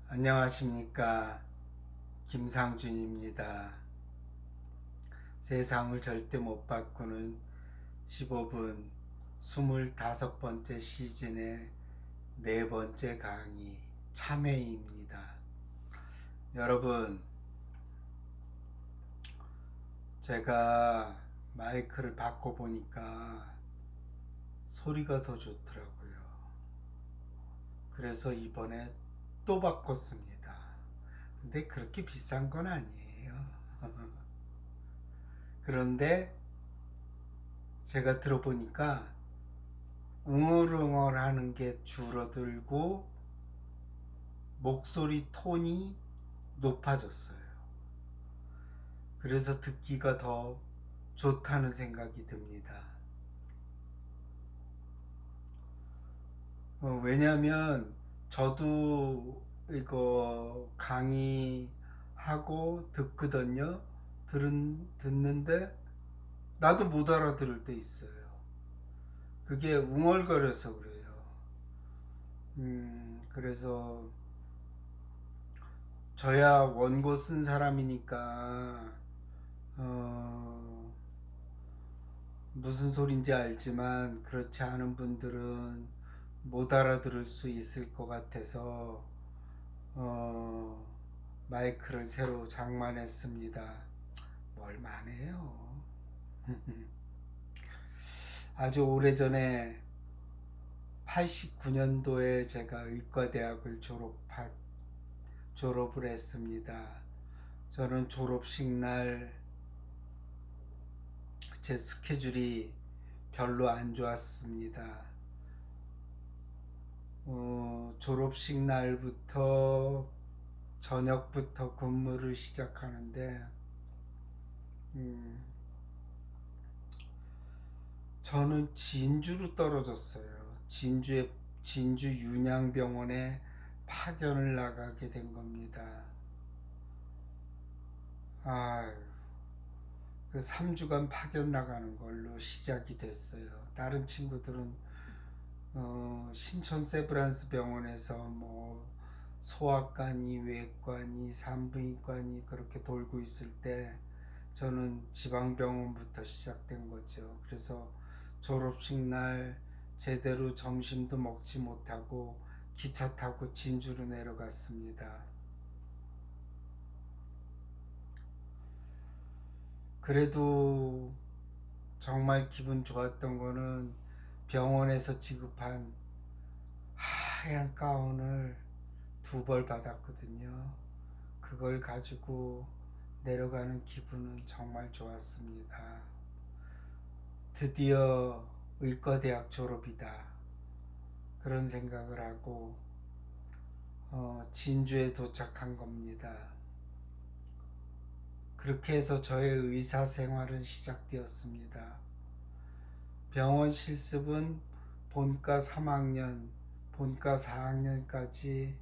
안녕하십니까. 김상준입니다. 세상을 절대 못 바꾸는 15분 25번째 시즌의 네 번째 강의 참회입니다. 여러분, 제가 마이크를 바꿔보니까 소리가 더 좋더라고요. 그래서 이번에 또 바꿨습니다. 근데 그렇게 비싼 건 아니에요. 그런데 제가 들어보니까 웅얼웅얼 하는 게 줄어들고 목소리 톤이 높아졌어요. 그래서 듣기가 더 좋다는 생각이 듭니다. 왜냐면 저도 이거 강의하고 듣거든요. 듣는데 나도 못 알아들을 때 있어요. 그게 웅얼거려서 그래요. 그래서 저야 원고 쓴 사람이니까 무슨 소린지 알지만 그렇지 않은 분들은 못 알아들을 수 있을 것 같아서 마이크를 새로 장만했습니다. 뭘 만해요. 아주 오래전에 89년도에 제가 의과대학을 졸업을 했습니다. 저는 졸업식 날 제 스케줄이 별로 안 좋았습니다. 졸업식 날부터 저녁부터 근무를 시작하는데 저는 진주로 떨어졌어요. 진주 윤양병원에 파견을 나가게 된 겁니다. 그 3주간 파견 나가는 걸로 시작이 됐어요. 다른 친구들은 신촌 세브란스 병원에서 뭐 소아과니, 외과니, 산부인과니 그렇게 돌고 있을 때 저는 지방병원부터 시작된 거죠. 그래서 졸업식 날 제대로 점심도 먹지 못하고 기차 타고 진주로 내려갔습니다. 그래도 정말 기분 좋았던 거는 병원에서 지급한 하얀 가운을 2벌 받았거든요. 그걸 가지고 내려가는 기분은 정말 좋았습니다. 드디어 의과대학 졸업이다. 그런 생각을 하고 진주에 도착한 겁니다. 그렇게 해서 저의 의사 생활은 시작되었습니다. 병원 실습은 본과 3학년, 본과 4학년까지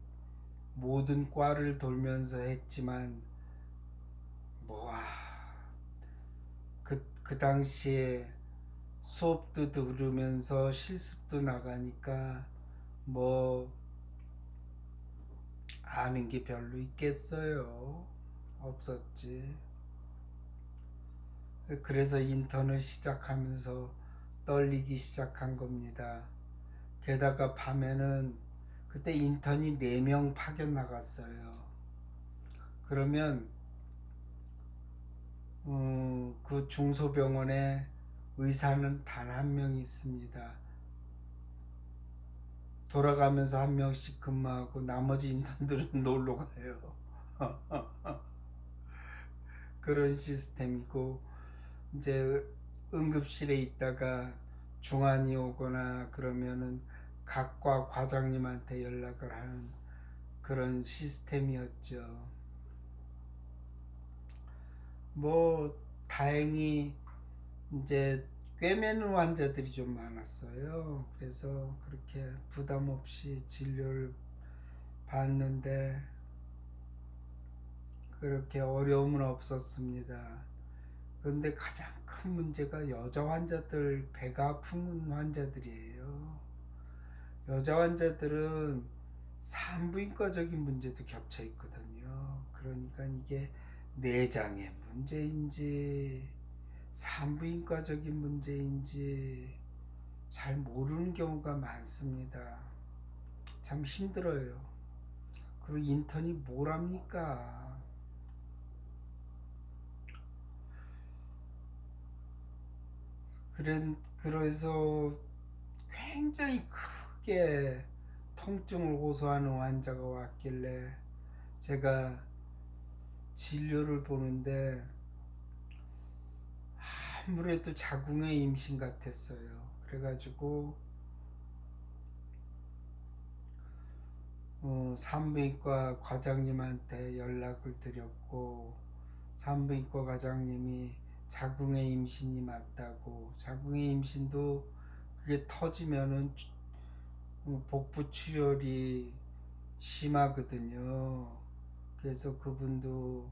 모든 과를 돌면서 했지만 그 당시에 수업도 들으면서 실습도 나가니까 뭐 아는 게 별로 있겠어요. 없었지. 그래서 인턴을 시작하면서 떨리기 시작한 겁니다. 게다가 밤에는 그때 인턴이 4명 파견 나갔어요. 그러면 그 중소병원에 의사는 단 1명 있습니다. 돌아가면서 1명씩 근무하고 나머지 인턴들은 놀러 가요. 그런 시스템이고, 이제 응급실에 있다가 중환이 오거나 그러면은 각과 과장님한테 연락을 하는 그런 시스템이었죠. 뭐 다행히 이제 꿰매는 환자들이 좀 많았어요. 그래서 그렇게 부담 없이 진료를 받는데 그렇게 어려움은 없었습니다. 그런데 가장 큰 문제가 여자 환자들, 배가 아픈 환자들이에요. 여자 환자들은 산부인과적인 문제도 겹쳐 있거든요. 그러니까 이게 내장의 문제인지 산부인과적인 문제인지 잘 모르는 경우가 많습니다. 참 힘들어요. 그리고 인턴이 뭘 합니까? 그래서 굉장히 크게 통증을 호소하는 환자가 왔길래 제가 진료를 보는데 아무래도 자궁의 임신 같았어요. 그래가지고 산부인과 과장님한테 연락을 드렸고, 산부인과 과장님이 자궁의 임신이 맞다고, 자궁의 임신도 그게 터지면은 복부 출혈이 심하거든요. 그래서 그분도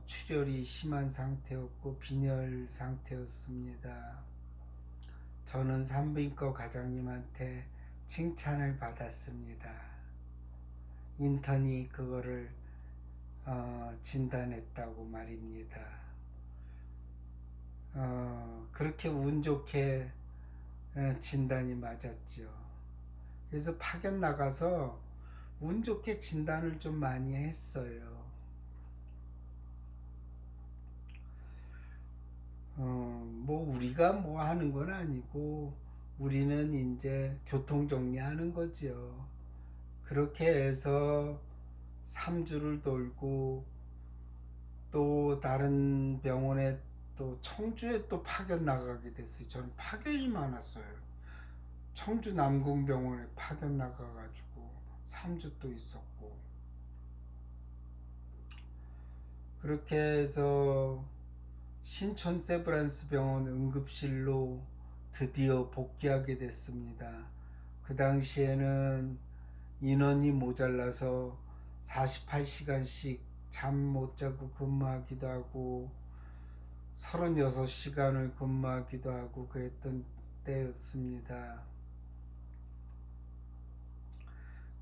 출혈이 심한 상태였고 빈혈 상태였습니다. 저는 산부인과 과장님한테 칭찬을 받았습니다. 인턴이 그거를 진단했다고 말입니다. 그렇게 운 좋게 진단이 맞았죠. 그래서 파견 나가서 운 좋게 진단을 좀 많이 했어요. 뭐 우리가 뭐 하는 건 아니고 우리는 이제 교통 정리하는 거지요. 그렇게 해서 3주를 돌고 또 다른 병원에 또 청주에 또 파견 나가게 됐어요. 저는 파견이 많았어요. 청주 남궁병원에 파견 나가가지고 3주 또 있었고, 그렇게 해서 신촌 세브란스 병원 응급실로 드디어 복귀하게 됐습니다. 그 당시에는 인원이 모자라서 48시간씩 잠 못 자고 근무하기도 하고 36시간을 근무하기도 하고 그랬던 때였습니다.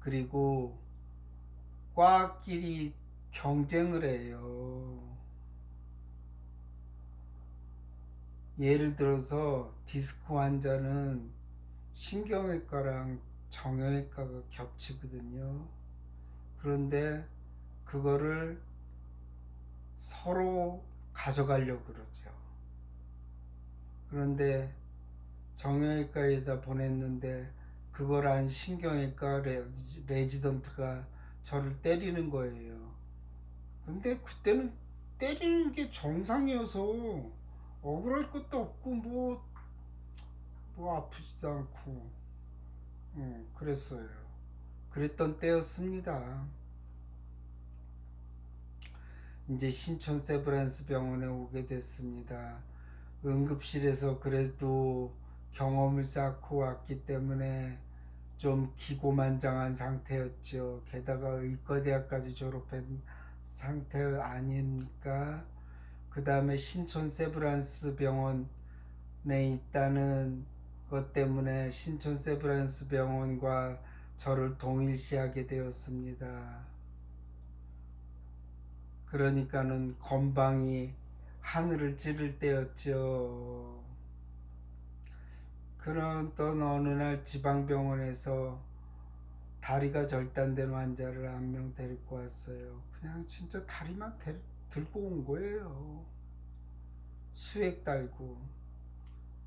그리고 과끼리 경쟁을 해요. 예를 들어서 디스크 환자는 신경외과랑 정형외과가 겹치거든요. 그런데 그거를 서로 가져가려고 그러죠. 그런데 정형외과에다 보냈는데 그걸 안 신경외과 레지던트가 저를 때리는 거예요. 근데 그때는 때리는 게 정상이어서 억울할 것도 없고 뭐 아프지도 않고 그랬어요. 그랬던 때였습니다. 이제 신촌 세브란스 병원에 오게 됐습니다. 응급실에서 그래도 경험을 쌓고 왔기 때문에 좀 기고만장한 상태였죠. 게다가 의과대학까지 졸업한 상태 아닙니까? 그 다음에 신촌 세브란스 병원에 있다는 것 때문에 신촌 세브란스 병원과 저를 동일시하게 되었습니다. 그러니까는 건방이 하늘을 찌를 때였죠. 그러던 어느 날 지방병원에서 다리가 절단된 환자를 한 명 데리고 왔어요. 그냥 진짜 다리만 들고 온 거예요. 수액 달고.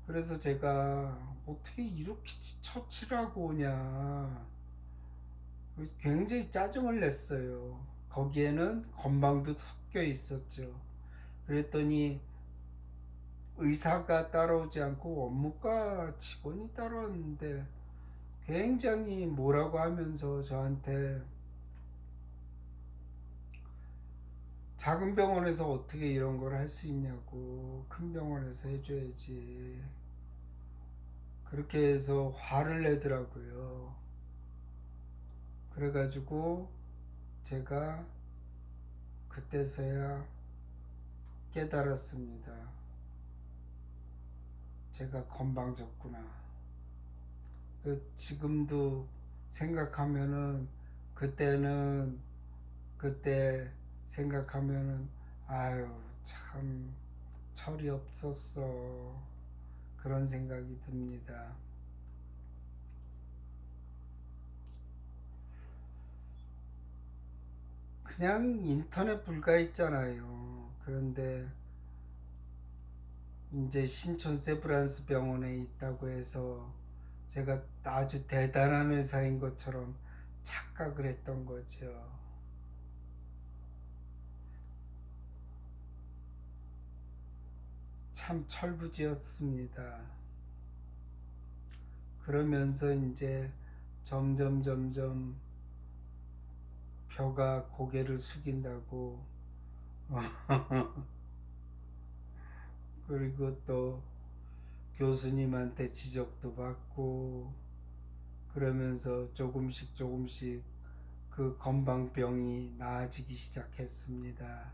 그래서 제가 어떻게 이렇게 처치라고 오냐. 굉장히 짜증을 냈어요. 거기에는 건방도 섞여 있었죠. 그랬더니 의사가 따라오지 않고 업무과 직원이 따라왔는데 굉장히 뭐라고 하면서 저한테 작은 병원에서 어떻게 이런 걸 할 수 있냐고, 큰 병원에서 해줘야지. 그렇게 해서 화를 내더라고요. 그래가지고 제가 그때서야 깨달았습니다. 제가 건방졌구나. 지금도 생각하면은 그때는 그때 생각하면은 아유 참 철이 없었어 그런 생각이 듭니다. 그냥 인터넷 불가했잖아요. 그런데 이제 신촌 세브란스 병원에 있다고 해서 제가 아주 대단한 의사인 것처럼 착각을 했던 거죠. 참 철부지였습니다. 그러면서 이제 점점 벼가 고개를 숙인다고 그리고 또 교수님한테 지적도 받고 그러면서 조금씩 그 건방병이 나아지기 시작했습니다.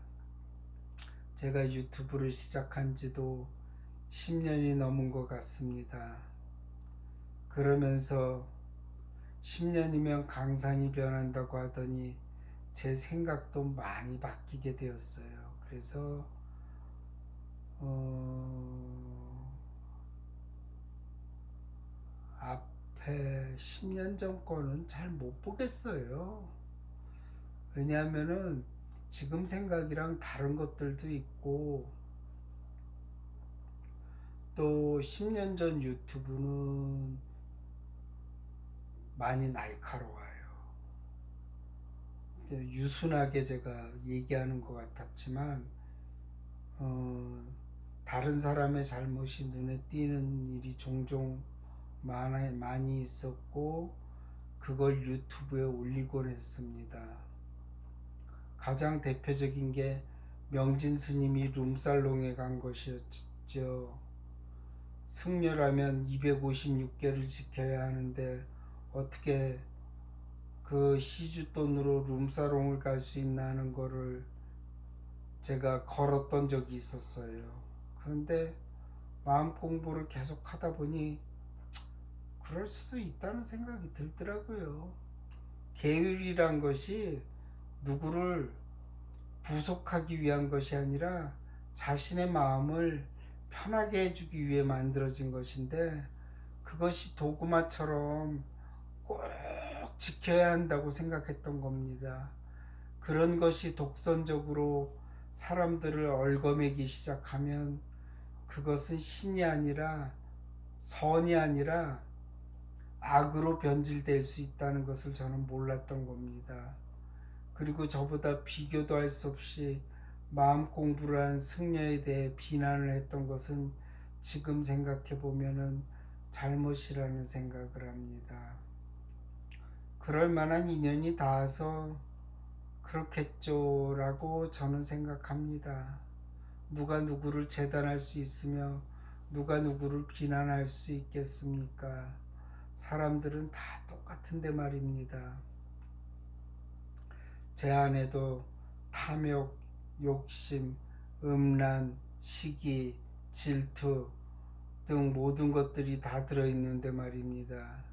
제가 유튜브를 시작한 지도 10년이 넘은 것 같습니다. 그러면서 10년이면 강산이 변한다고 하더니 제 생각도 많이 바뀌게 되었어요. 그래서 앞에 10년 전 거는 잘 못 보겠어요. 왜냐하면은 지금 생각이랑 다른 것들도 있고 또 10년 전 유튜브는 많이 날카로워요. 유순하게 제가 얘기하는 것 같았지만 다른 사람의 잘못이 눈에 띄는 일이 종종 많이 있었고 그걸 유튜브에 올리곤 했습니다. 가장 대표적인 게 명진 스님이 룸살롱에 간 것이었죠. 승려라면 256개를 지켜야 하는데 어떻게 그 시주돈으로 룸사롱을 갈 수 있나 하는 거를 제가 걸었던 적이 있었어요. 그런데 마음 공부를 계속 하다 보니 그럴 수도 있다는 생각이 들더라고요. 계율이란 것이 누구를 구속하기 위한 것이 아니라 자신의 마음을 편하게 해주기 위해 만들어진 것인데 그것이 도구마처럼 꼭 지켜야 한다고 생각했던 겁니다. 그런 것이 독선적으로 사람들을 얽어매기 시작하면 그것은 신이 아니라 선이 아니라 악으로 변질될 수 있다는 것을 저는 몰랐던 겁니다. 그리고 저보다 비교도 할 수 없이 마음 공부를 한 승려에 대해 비난을 했던 것은 지금 생각해 보면은 잘못이라는 생각을 합니다. 그럴 만한 인연이 닿아서 그렇겠죠라고 저는 생각합니다. 누가 누구를 재단할 수 있으며 누가 누구를 비난할 수 있겠습니까? 사람들은 다 똑같은데 말입니다. 제 안에도 탐욕, 욕심, 음란, 시기, 질투 등 모든 것들이 다 들어있는데 말입니다.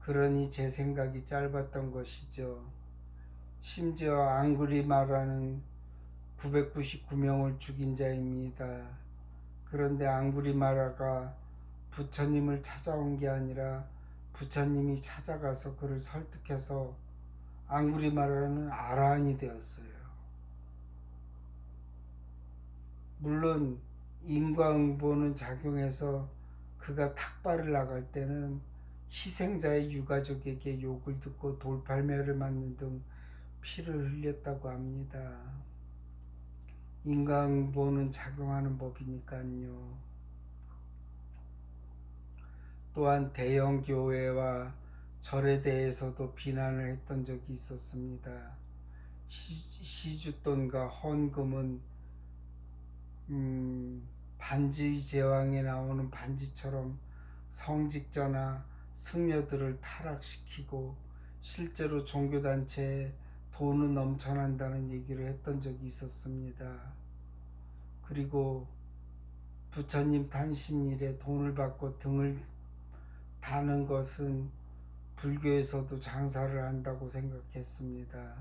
그러니 제 생각이 짧았던 것이죠. 심지어 앙구리마라는 999명을 죽인 자입니다. 그런데 앙구리마라가 부처님을 찾아온 게 아니라 부처님이 찾아가서 그를 설득해서 앙구리마라는 아라한이 되었어요. 물론 인과응보는 작용해서 그가 탁발을 나갈 때는 희생자의 유가족에게 욕을 듣고 돌팔매를 맞는 등 피를 흘렸다고 합니다. 인과응보는 작용하는 법이니까요. 또한 대형 교회와 절에 대해서도 비난을 했던 적이 있었습니다. 시주돈과 헌금은 반지 제왕에 나오는 반지처럼 성직자나 승려들을 타락시키고 실제로 종교단체에 돈은 넘쳐난다는 얘기를 했던 적이 있었습니다. 그리고 부처님 탄신일에 돈을 받고 등을 다는 것은 불교에서도 장사를 한다고 생각했습니다.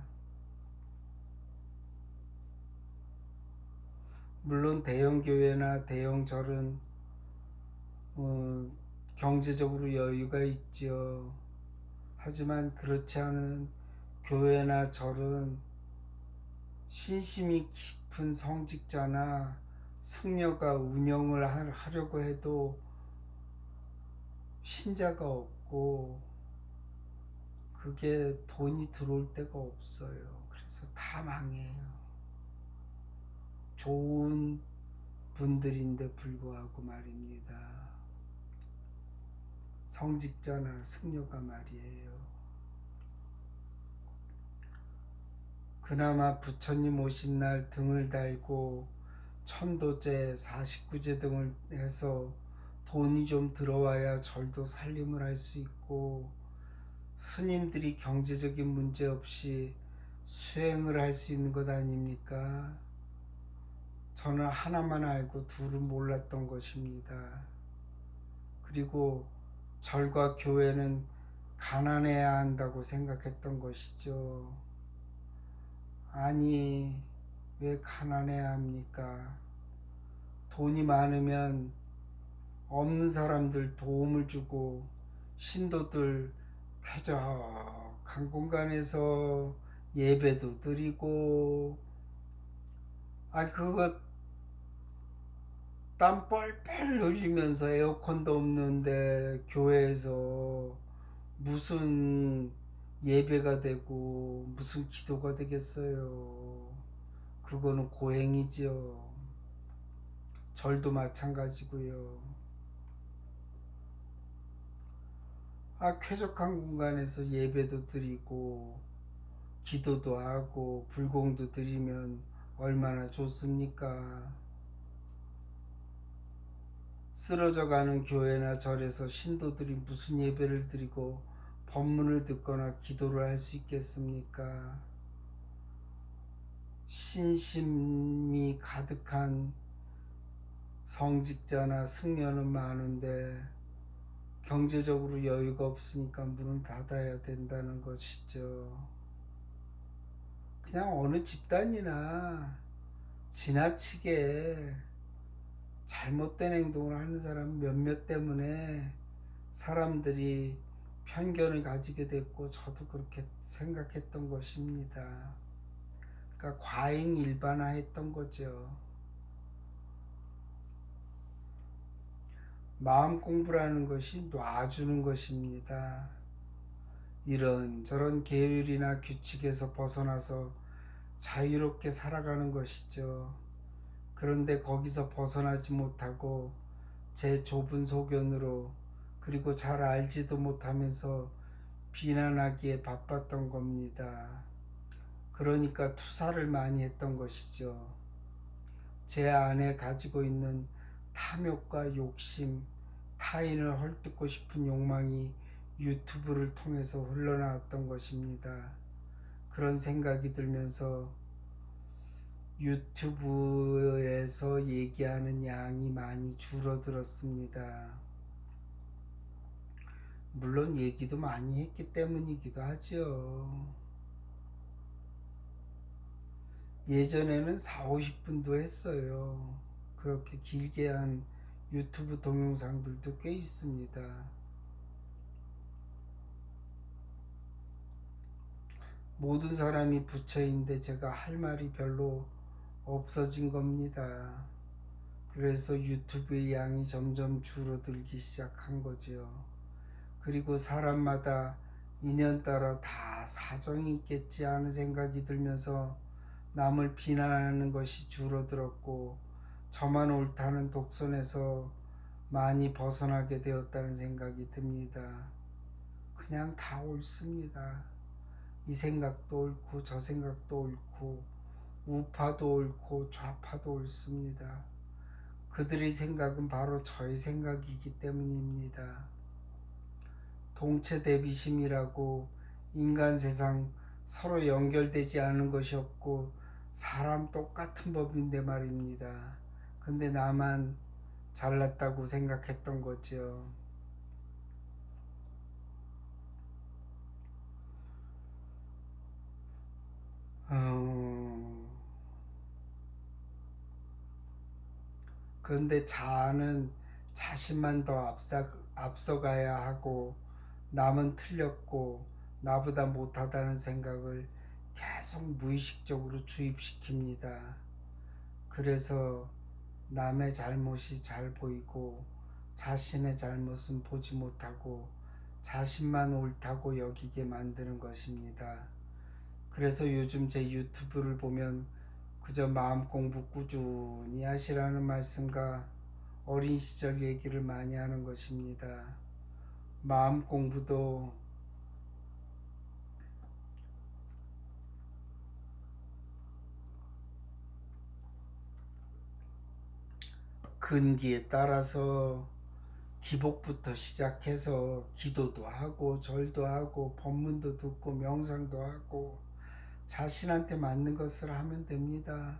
물론 대형 교회나 대형 절은 경제적으로 여유가 있지요. 하지만 그렇지 않은 교회나 절은 신심이 깊은 성직자나 승려가 운영을 하려고 해도 신자가 없고 그게 돈이 들어올 데가 없어요. 그래서 다 망해요. 좋은 분들인데 불구하고 말입니다. 성직자나 승려가 말이에요. 그나마 부처님 오신 날 등을 달고 천도제, 49제 등을 해서 돈이 좀 들어와야 절도 살림을 할 수 있고 스님들이 경제적인 문제 없이 수행을 할 수 있는 것 아닙니까? 저는 하나만 알고 둘은 몰랐던 것입니다. 그리고 절과 교회는 가난해야 한다고 생각했던 것이죠. 아니, 왜 가난해야 합니까? 돈이 많으면 없는 사람들 도움을 주고 신도들 쾌적한 공간에서 예배도 드리고 그거 땀 뻘뻘 흘리면서 에어컨도 없는데 교회에서 무슨 예배가 되고 무슨 기도가 되겠어요. 그거는 고행이지요. 절도 마찬가지고요. 쾌적한 공간에서 예배도 드리고 기도도 하고 불공도 드리면 얼마나 좋습니까? 쓰러져가는 교회나 절에서 신도들이 무슨 예배를 드리고 법문을 듣거나 기도를 할 수 있겠습니까? 신심이 가득한 성직자나 승려는 많은데 경제적으로 여유가 없으니까 문을 닫아야 된다는 것이죠. 그냥 어느 집단이나 지나치게 잘못된 행동을 하는 사람 몇몇 때문에 사람들이 편견을 가지게 됐고 저도 그렇게 생각했던 것입니다. 그러니까 과잉 일반화했던 거죠. 마음 공부라는 것이 놔주는 것입니다. 이런저런 계율이나 규칙에서 벗어나서 자유롭게 살아가는 것이죠. 그런데 거기서 벗어나지 못하고 제 좁은 소견으로 그리고 잘 알지도 못하면서 비난하기에 바빴던 겁니다. 그러니까 투사를 많이 했던 것이죠. 제 안에 가지고 있는 탐욕과 욕심, 타인을 헐뜯고 싶은 욕망이 유튜브를 통해서 흘러나왔던 것입니다. 그런 생각이 들면서 유튜브에서 얘기하는 양이 많이 줄어들었습니다. 물론 얘기도 많이 했기 때문이기도 하죠. 예전에는 4, 50분도 했어요. 그렇게 길게 한 유튜브 동영상들도 꽤 있습니다. 모든 사람이 부처인데 제가 할 말이 별로 없어진 겁니다. 그래서 유튜브의 양이 점점 줄어들기 시작한 거죠. 그리고 사람마다 인연 따라 다 사정이 있겠지 하는 생각이 들면서 남을 비난하는 것이 줄어들었고 저만 옳다는 독선에서 많이 벗어나게 되었다는 생각이 듭니다. 그냥 다 옳습니다. 이 생각도 옳고 저 생각도 옳고 우파도 옳고 좌파도 옳습니다. 그들의 생각은 바로 저의 생각이기 때문입니다. 동체대비심이라고 인간 세상 서로 연결되지 않은 것이 없고 사람 똑같은 법인데 말입니다. 근데 나만 잘났다고 생각했던 거죠. 어, 그런데 자아는 자신만 더 앞서가야 하고 남은 틀렸고 나보다 못하다는 생각을 계속 무의식적으로 주입시킵니다. 그래서 남의 잘못이 잘 보이고 자신의 잘못은 보지 못하고 자신만 옳다고 여기게 만드는 것입니다. 그래서 요즘 제 유튜브를 보면 그저 마음 공부 꾸준히 하시라는 말씀과 어린 시절 얘기를 많이 하는 것입니다. 마음 공부도 근기에 따라서 기복부터 시작해서 기도도 하고 절도 하고 법문도 듣고 명상도 하고 자신한테 맞는 것을 하면 됩니다.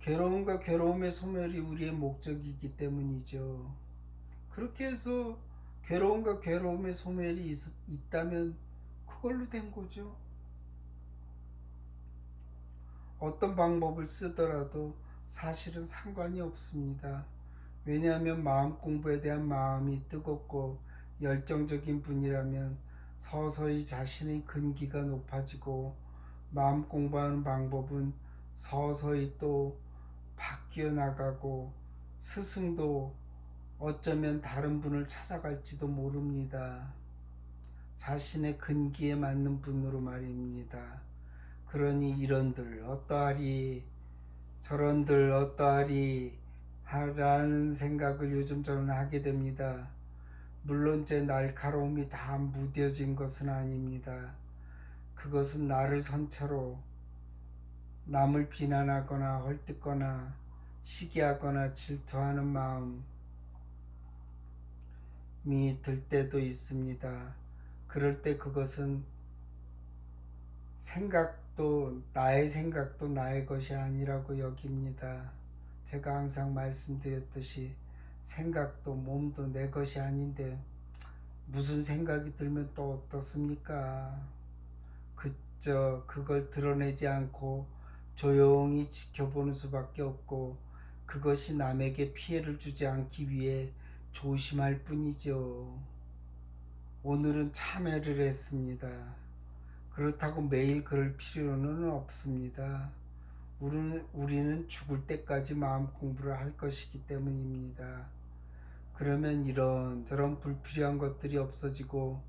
괴로움과 괴로움의 소멸이 우리의 목적이기 때문이죠. 그렇게 해서 괴로움과 괴로움의 소멸이 있다면 그걸로 된 거죠. 어떤 방법을 쓰더라도 사실은 상관이 없습니다. 왜냐하면 마음 공부에 대한 마음이 뜨겁고 열정적인 분이라면 서서히 자신의 근기가 높아지고 마음 공부하는 방법은 서서히 또 바뀌어 나가고 스승도 어쩌면 다른 분을 찾아갈지도 모릅니다. 자신의 근기에 맞는 분으로 말입니다. 그러니 이런들 어떠하리 저런들 어떠하리 하라는 생각을 요즘 저는 하게 됩니다. 물론 제 날카로움이 다 무뎌진 것은 아닙니다. 그것은 나를 선처로 남을 비난하거나 헐뜯거나 시기하거나 질투하는 마음이 들 때도 있습니다. 그럴 때 그것은 나의 생각도 나의 것이 아니라고 여깁니다. 제가 항상 말씀드렸듯이 생각도 몸도 내 것이 아닌데 무슨 생각이 들면 또 어떻습니까? 그저 그걸 드러내지 않고 조용히 지켜보는 수밖에 없고 그것이 남에게 피해를 주지 않기 위해 조심할 뿐이죠. 오늘은 참회를 했습니다. 그렇다고 매일 그럴 필요는 없습니다. 우리는 죽을 때까지 마음 공부를 할 것이기 때문입니다. 그러면 이런저런 불필요한 것들이 없어지고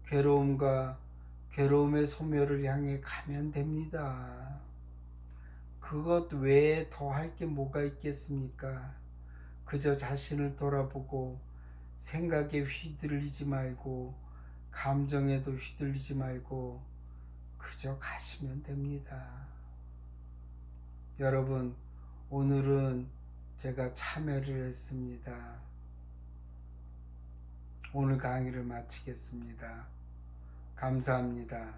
괴로움과 괴로움의 소멸을 향해 가면 됩니다. 그것 외에 더 할 게 뭐가 있겠습니까? 그저 자신을 돌아보고 생각에 휘둘리지 말고 감정에도 휘둘리지 말고 그저 가시면 됩니다. 여러분, 오늘은 제가 참여를 했습니다. 오늘 강의를 마치겠습니다. 감사합니다.